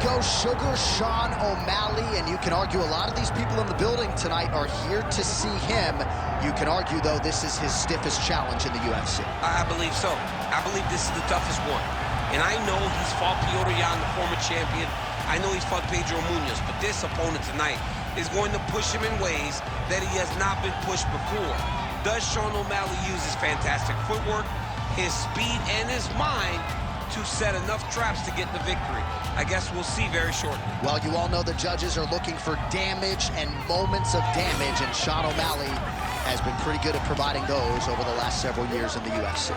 go, Sugar Sean O'Malley, and you can argue a lot of these people in the building tonight are here to see him. You can argue, though, this is his stiffest challenge in the UFC. I believe so. I believe this is the toughest one. And I know he's fought Piotr Jan, the former champion. I know he's fought Pedro Munoz, but this opponent tonight is going to push him in ways that he has not been pushed before. Does Sean O'Malley use his fantastic footwork, his speed, and his mind to set enough traps to get the victory? I guess we'll see very shortly. Well, you all know the judges are looking for damage and moments of damage, and Sean O'Malley has been pretty good at providing those over the last several years in the UFC.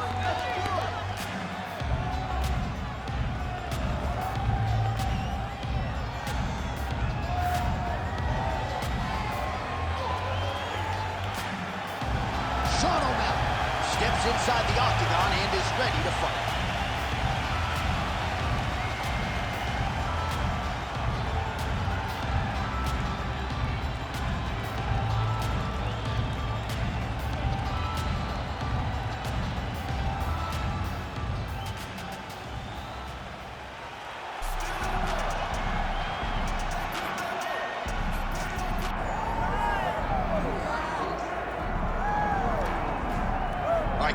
Sean O'Malley steps inside the octagon and is ready to fight.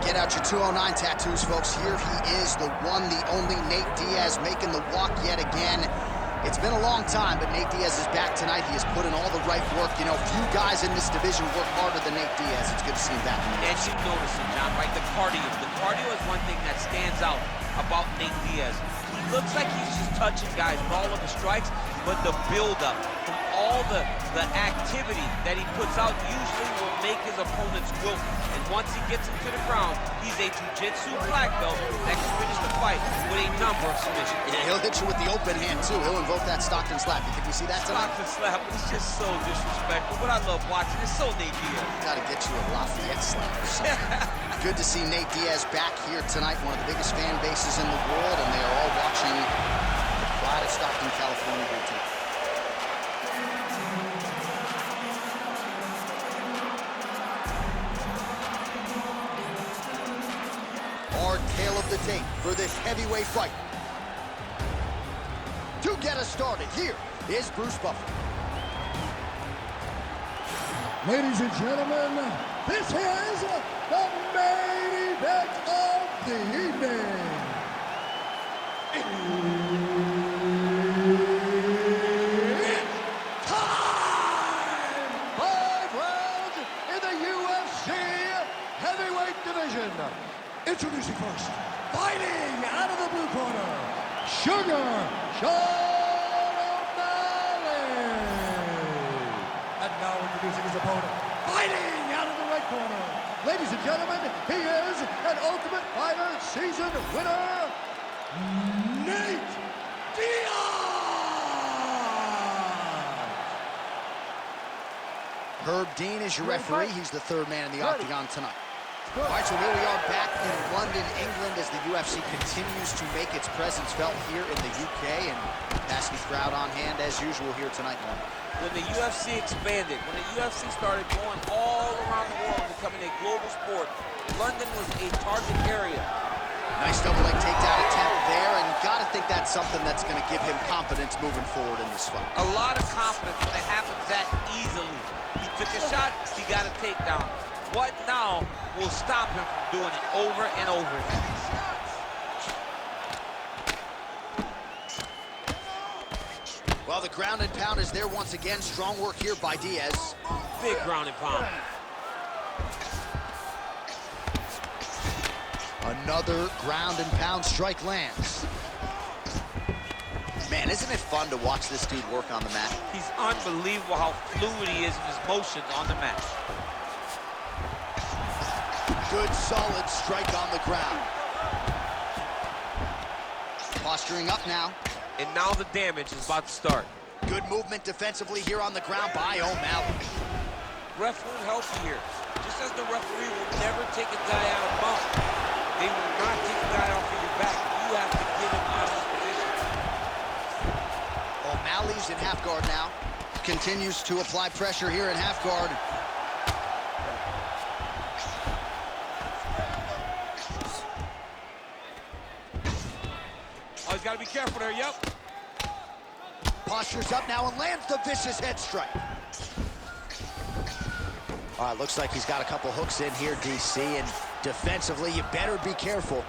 Get out your 209 tattoos, folks. Here he is, the one, the only Nate Diaz, making the walk yet again. It's been a long time, but Nate Diaz is back tonight. He has put in all the right work. You know, few guys in this division work harder than Nate Diaz. It's good to see him back in the And you notice it, John, right? The cardio. The cardio is one thing that stands out about Nate Diaz. He looks like he's just touching guys with all of the strikes, but the build-up from all the activity that he puts out usually will make his opponents wilt. And once he gets him to the ground, he's a jiu-jitsu black belt that can finish the fight with a number of submissions. And he'll hit you with the open hand, too. He'll invoke that Stockton slap. You think we see that tonight? Stockton slap. It's just so disrespectful, but I love watching. It's so Nate Diaz. Gotta get you a Lafayette slap or something. Good to see Nate Diaz back here tonight. One of the biggest fan bases in the world, and they are all watching the pride of Stockton, California here tonight. Our tale of the tape for this heavyweight fight. To get us started, here is Bruce Buffer. Ladies and gentlemen, this is the main event of the evening. It's time! 5 rounds in the UFC heavyweight division. Introducing first, fighting out of the blue corner, Sugar Sean O'Malley. And now introducing his opponent, fighting out of the right corner. Ladies and gentlemen, he is an Ultimate Fighter season winner, Nate Diaz. Herb Dean is your referee. He's the third man in the octagon tonight. All right, so here we are back in London, England, as the UFC continues to make its presence felt here in the UK, and Pasty crowd on hand as usual here tonight in London. When the UFC expanded, when the UFC started going all around the world, becoming a global sport, London was a target area. Nice double leg takedown attempt there, and gotta think that's something that's gonna give him confidence moving forward in this fight. A lot of confidence when it happens that easily. He took a shot, he got a takedown. What now will stop him from doing it over and over again? Well, the ground and pound is there once again. Strong work here by Diaz. Big ground and pound. Another ground and pound strike lands. Man, isn't it fun to watch this dude work on the mat? He's unbelievable how fluid he is in his motions on the mat. Good, solid strike on the ground. Posturing up now. And now the damage is about to start. Good movement defensively here on the ground by O'Malley. Ref will help you here. Just as the referee will never take a guy out of bounds, they will not take a guy off of your back. You have to get him out of his position. O'Malley's in half guard now. Continues to apply pressure here in half guard. Oh, he's got to be careful there, yep. Postures up now and lands the vicious head strike. All right, looks like he's got a couple hooks in here, DC, and defensively, you better be careful.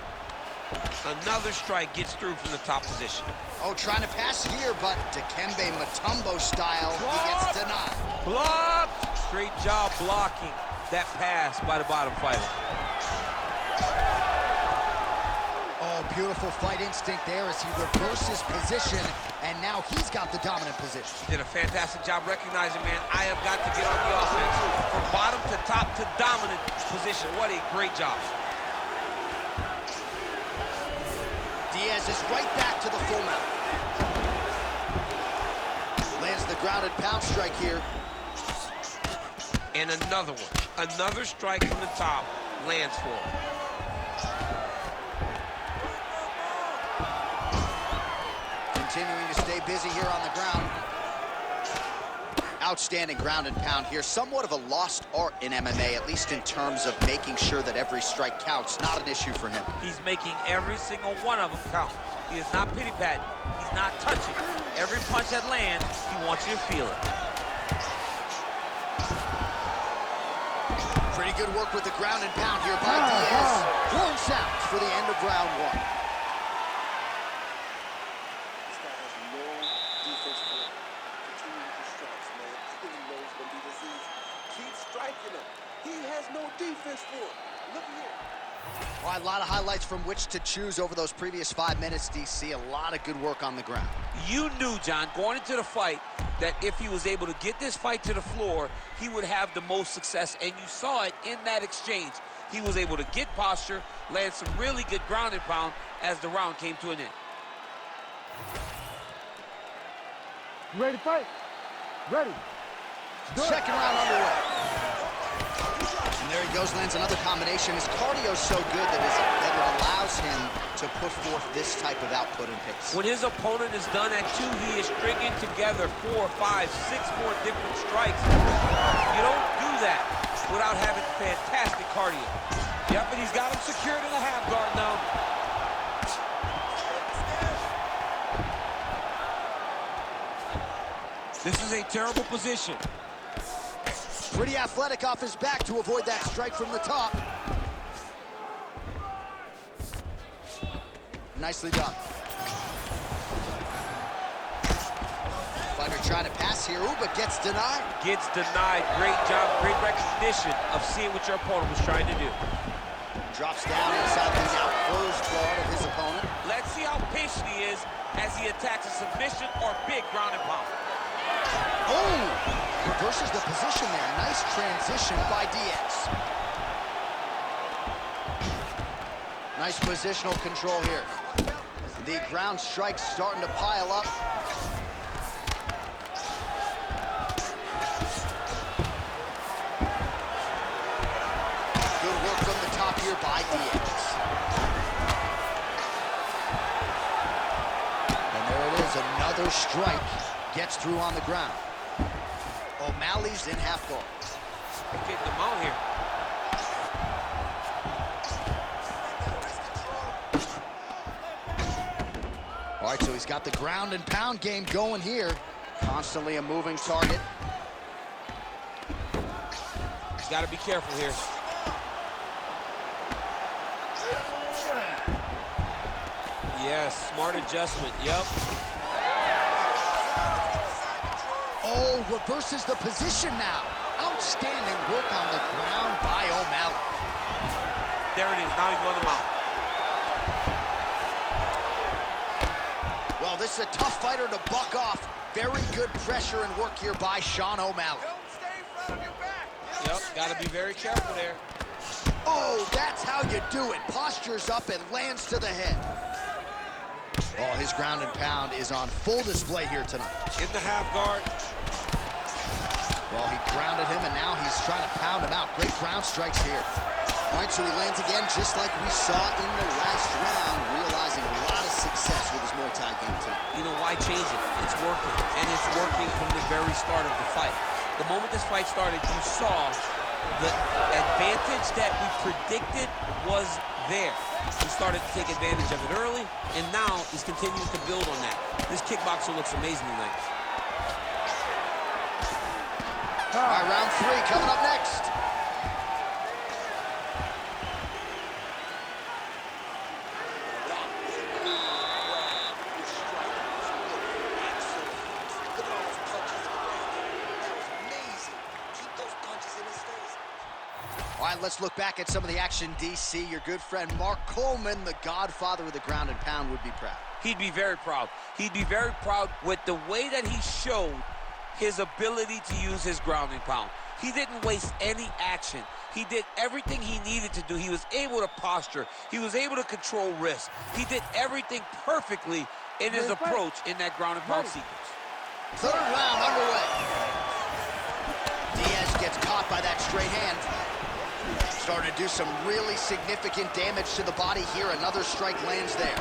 Another strike gets through from the top position. Oh, trying to pass here, but Dikembe Mutombo style, he gets denied. Blocked! Great job blocking that pass by the bottom fighter. Oh, beautiful fight instinct there as he reverses position, and now he's got the dominant position. He did a fantastic job recognizing, man, I have got to get on the offense. From bottom to top to dominant position. What a great job. Diaz is right back to the full mount. Lands the grounded pound strike here. And another one. Another strike from the top lands for him. Continuing to stay busy here on the ground. Outstanding ground and pound here. Somewhat of a lost art in MMA, at least in terms of making sure that every strike counts. Not an issue for him. He's making every single one of them count. He is not pity-patting. He's not touching. Every punch that lands, he wants you to feel it. Pretty good work with the ground and pound here by Diaz. Horn sounds for the end of round one. Defense for him. Look here. All right, a lot of highlights from which to choose over those previous 5 minutes, DC. A lot of good work on the ground. You knew, John, going into the fight, that if he was able to get this fight to the floor, he would have the most success, and you saw it in that exchange. He was able to get posture, land some really good ground and pound as the round came to an end. You ready to fight? Ready. Second round underway. And there he goes, lands another combination. His cardio's so good that it allows him to put forth this type of output and pace. When his opponent is done at 2, he is stringing together 4, 5, 6 more different strikes. You don't do that without having fantastic cardio. Yep, and he's got him secured in the half guard now. This is a terrible position. Pretty athletic off his back to avoid that strike from the top. Nicely done. Fighter trying to pass here, ooh, but gets denied. Gets denied. Great job, great recognition of seeing what your opponent was trying to do. Drops down inside the now closed guard of his opponent. Let's see how patient he is as he attacks a submission or big ground and pound. Oh! Reverses the position there. Nice transition by Diaz. Nice positional control here. The ground strikes starting to pile up. Good work from the top here by Diaz. And there it is, another strike. Gets through on the ground. O'Malley's in half guard. Getting them out here. All right, so he's got the ground and pound game going here. Constantly a moving target. He's got to be careful here. Yes, smart adjustment, yep. Oh, reverses the position now. Outstanding work on the ground by O'Malley. There it is, now he's going to mount. Well, this is a tough fighter to buck off. Very good pressure and work here by Sean O'Malley. Yep, got to be very careful there. Oh, that's how you do it. Postures up and lands to the head. Oh, his ground and pound is on full display here tonight. In the half guard. Well, he grounded him, and now he's trying to pound him out. Great ground strikes here. All right, so he lands again, just like we saw in the last round, realizing a lot of success with his Muay Thai game tonight. You know, why change it? It's working, and it's working from the very start of the fight. The moment this fight started, you saw the advantage that we predicted was there. He started to take advantage of it early, and now he's continuing to build on that. This kickboxer looks amazing tonight. All right, round 3 coming up next. All right, let's look back at some of the action, DC. Your good friend Mark Coleman, the godfather of the ground and pound, would be proud. He'd be very proud. He'd be very proud with the way that he showed his ability to use his ground and pound. He didn't waste any action. He did everything he needed to do. He was able to posture. He was able to control risk. He did everything perfectly in his approach in that ground and pound sequence. 3rd round underway. Diaz gets caught by that straight hand. Starting to do some really significant damage to the body here. Another strike lands there.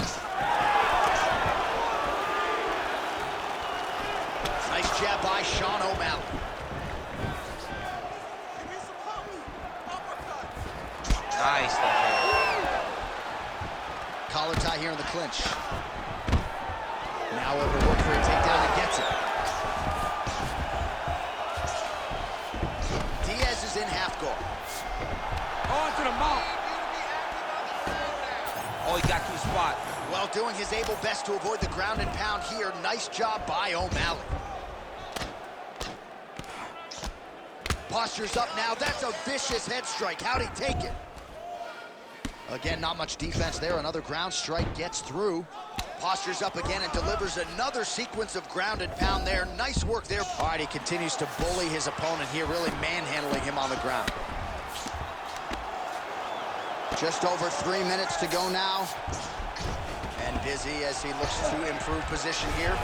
Nice jab by Sean O'Malley. Nice. Collar tie here in the clinch. Now able to work for a takedown and gets it. Diaz is in half guard. On to the mount. Oh, he got to the spot. Well, doing his able best to avoid the ground and pound here. Nice job by O'Malley. Posture's up now. That's a vicious head strike. How'd he take it? Again, not much defense there. Another ground strike gets through. Posture's up again and delivers another sequence of ground and pound there. Nice work there. All right, he continues to bully his opponent here, really manhandling him on the ground. Just over 3 minutes to go now. And busy as he looks to improve position here.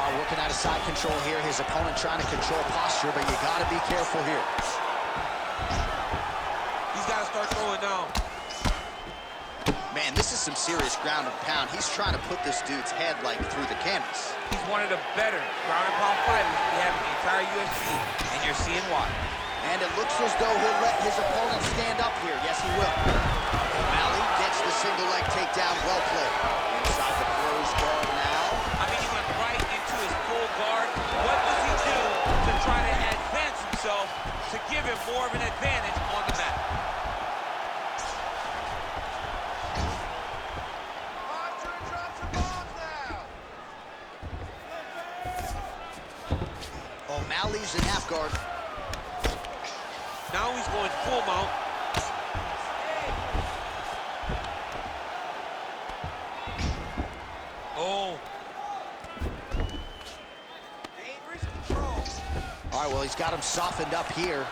Working out of side control here. His opponent trying to control posture, but you got to be careful here. He's got to start throwing now. Man, this is some serious ground and pound. He's trying to put this dude's head, like, through the canvas. He's one of the better ground and pound fighters we have in the entire UFC, and you're seeing why. And it looks as though he'll let his opponent stand up here. Yes, he will. O'Malley gets the single leg takedown. Well played. Inside the closed guard now. I mean, he went right into his full guard. What does he do to try to advance himself to give him more of an advantage on the mat? O'Malley's in half guard. Now he's going full mount. Oh. All right, well, he's got him softened up here.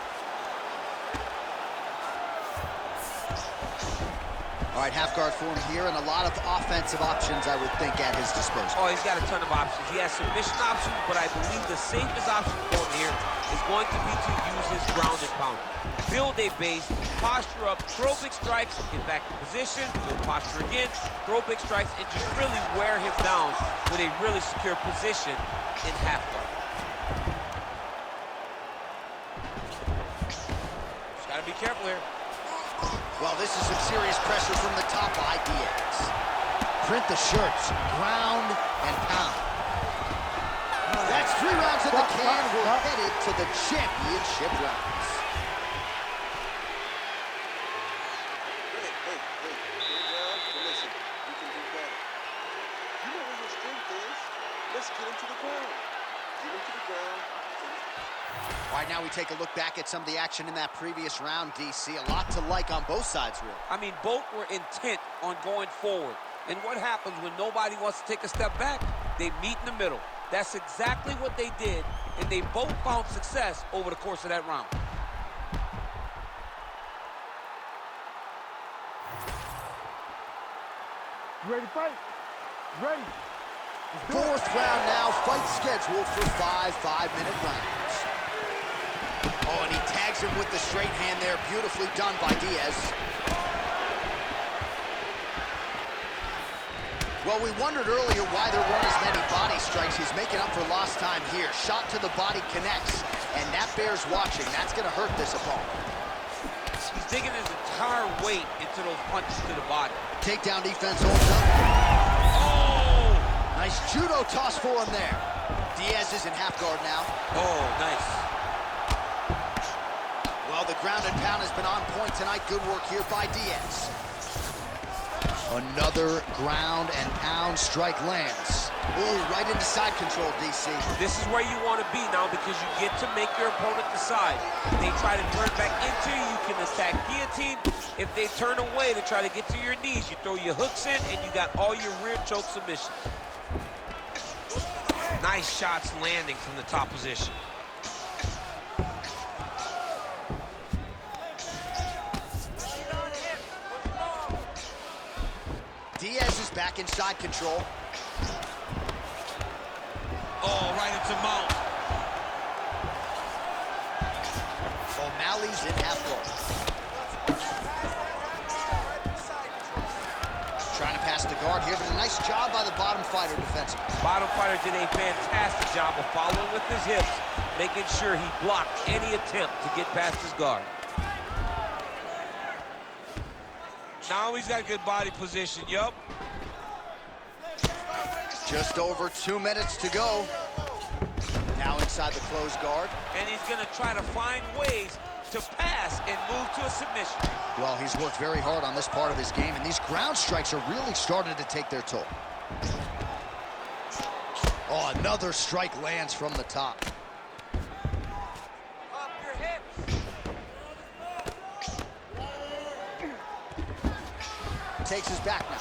All right, half guard for him here, and a lot of offensive options, I would think, at his disposal. Oh, he's got a ton of options. He has submission options, but I believe the safest option for him here is going to be to use his ground and pound. Build a base, posture up, throw big strikes, get back in position, build posture again, throw big strikes, and just really wear him down with a really secure position in half guard. Just gotta be careful here. Well, this is some serious pressure from the top by Diaz. Print the shirts, ground and pound. That's 3 rounds in the can. We're headed to the championship rounds. Listen, we can do better. You know where your strength is. Let's get him to the ground. Get him to the ground. All right, now we take a look back at some of the action in that previous round, DC. A lot to like on both sides, really. I mean, both were intent on going forward. And what happens when nobody wants to take a step back? They meet in the middle. That's exactly what they did, and they both found success over the course of that round. Ready to fight? Ready. 4th round now, fight scheduled for 5 5-minute rounds. Oh, and he tags him with the straight hand there. Beautifully done by Diaz. Well, we wondered earlier why there weren't as many body strikes. He's making up for lost time here. Shot to the body connects, and that bears watching. That's going to hurt this opponent. He's digging his entire weight into those punches to the body. Takedown defense holds up. Oh! Nice judo toss for him there. Diaz is in half guard now. Oh, nice. the ground and pound has been on point tonight. Good work here by Diaz. Another ground and pound strike lands. Ooh, right into side control, DC. This is where you want to be now because you get to make your opponent decide. If they try to turn back into you, you can attack guillotine. If they turn away to try to get to your knees, you throw your hooks in and you got all your rear choke submissions. Nice shots landing from the top position. Diaz is back in side control. Oh, right into mount. O'Malley's in half guard. Trying to pass the guard here, but a nice job by the bottom fighter defensively. Bottom fighter did a fantastic job of following with his hips, making sure he blocked any attempt to get past his guard. Now he's got good body position, yup. Just over 2 minutes to go. Now inside the closed guard. And he's gonna try to find ways to pass and move to a submission. Well, he's worked very hard on this part of his game, and these ground strikes are really starting to take their toll. Oh, another strike lands from the top. Up your hips. Takes his back now.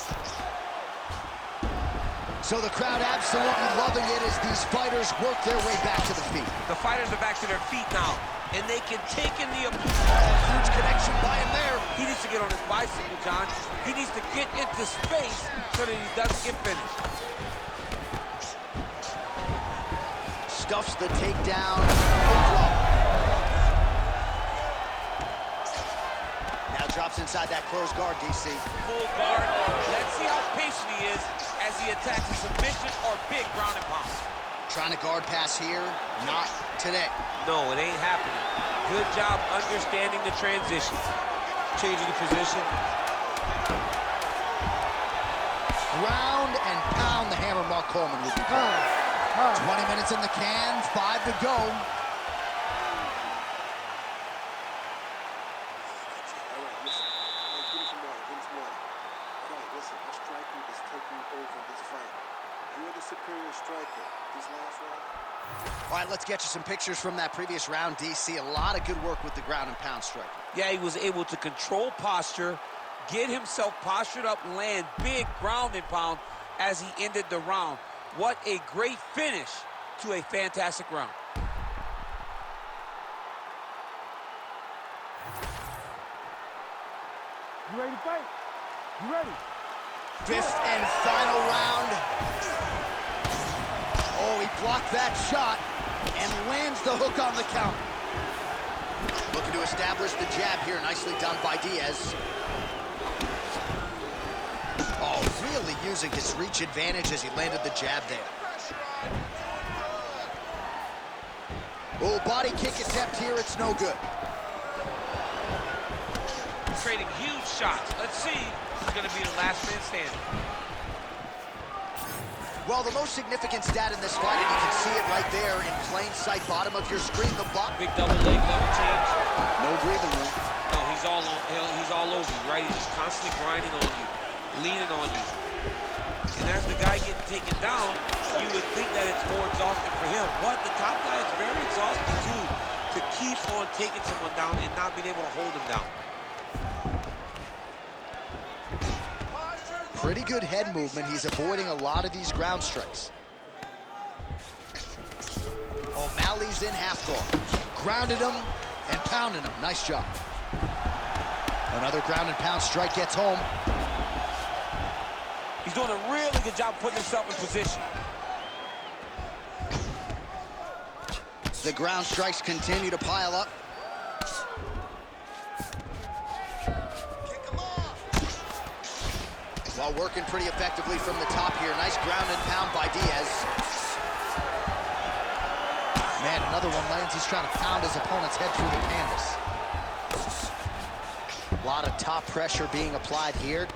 So the crowd absolutely loving it as these fighters work their way back to the feet. The fighters are back to their feet now, and they can take in the... Huge connection by him there. He needs to get on his bicycle, John. He needs to get into space so that he doesn't get finished. Stuffs the takedown. Now drops inside that closed guard, DC. Full guard. Let's see how patient he is as he attacks a submission or big ground and pound. Trying to guard pass here. Not today. No, it ain't happening. Good job understanding the transition. Changing the position. Ground and pound the hammer Mark Coleman would be called. 20 minutes in the can, 5 to go. All right, listen. Hey, give me some water. Give me some water. All right, listen. Our striker is taking over this fight. You're the superior striker. This last round. All right, let's get you some pictures from that previous round, DC. A lot of good work with the ground and pound striker. Yeah, he was able to control posture, get himself postured up, land big ground and pound as he ended the round. What a great finish to a fantastic round. You ready to fight? You ready? Fifth and final round. Oh, he blocked that shot and lands the hook on the counter. Looking to establish the jab here. Nicely done by Diaz. Oh, really using his reach advantage as he landed the jab there. Oh, body kick attempt here. It's no good. Trading huge shots. Let's see who's going to be the last man standing. Well, the most significant stat in this fight, and you can see it right there in plain sight, bottom of your screen, the block. Big double leg, double change. No breathing room. No, he's all over you, right? He's just constantly grinding on you, leaning on you. And as the guy getting taken down, you would think that it's more exhausting for him. But the top guy is very exhausting too, to keep on taking someone down and not being able to hold him down. Pretty good head movement. He's avoiding a lot of these ground strikes. O'Malley's in half guard. Grounded him and pounded him. Nice job. Another ground and pound strike gets home. He's doing a really good job putting himself in position. The ground strikes continue to pile up. While working pretty effectively from the top here. Nice ground and pound by Diaz. Man, another one lands. He's trying to pound his opponent's head through the canvas. A lot of top pressure being applied here.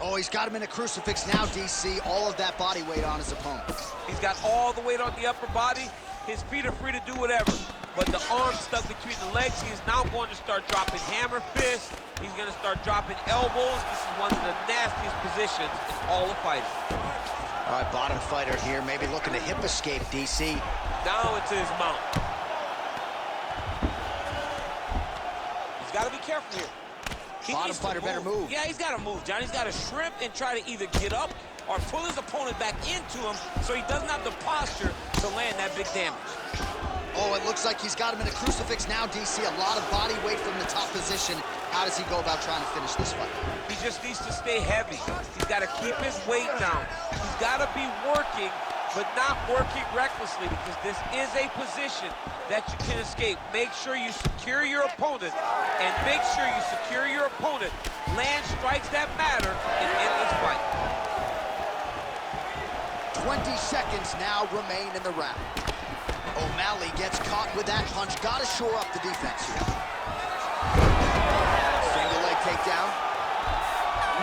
Oh, he's got him in a crucifix now, DC. All of that body weight on his opponent. He's got all the weight on the upper body. His feet are free to do whatever. but the arm stuck between the legs. He is now going to start dropping hammer fists. He's going to start dropping elbows. This is one of the nastiest positions in all of fighting. All right, bottom fighter here, maybe looking to hip escape, DC. Down into his mount. He's got to be careful here. Bottom fighter better move. Yeah, he's got to move, John. He's got to shrimp and try to either get up or pull his opponent back into him so he doesn't have the posture to land that big damage. Oh, it looks like he's got him in a crucifix now, DC. A lot of body weight from the top position. How does he go about trying to finish this fight? He just needs to stay heavy. He's got to keep his weight down. He's got to be working, but not working recklessly, because this is a position that you can escape. Make sure you secure your opponent, and make sure you secure your opponent. Land strikes that matter and end this fight. 20 seconds now remain in the round. O'Malley gets caught with that punch. Got to shore up the defense here. Single leg takedown.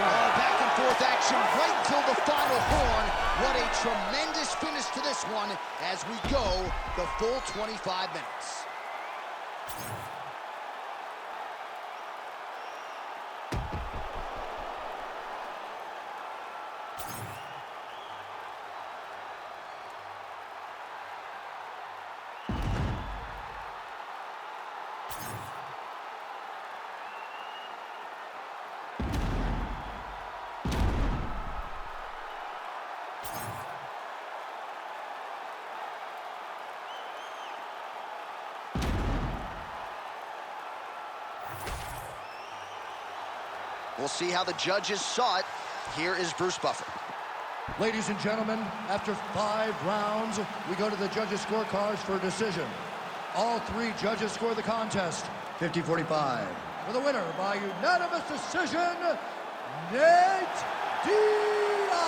Oh, back and forth action right till the final horn. What a tremendous finish to this one as we go the full 25 minutes. We'll see how the judges saw it. Here is Bruce Buffer. Ladies and gentlemen, after 5 rounds, we go to the judges' scorecards for a decision. All 3 judges score the contest 50-45. For the winner by unanimous decision, Nate Diaz.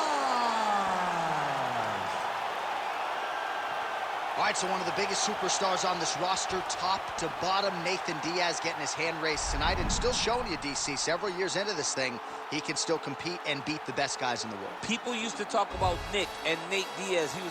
All right, so one of the biggest superstars on this roster, top to bottom, Nathan Diaz getting his hand raised tonight and still showing you, DC, several years into this thing, he can still compete and beat the best guys in the world. People used to talk about Nick and Nate Diaz. He was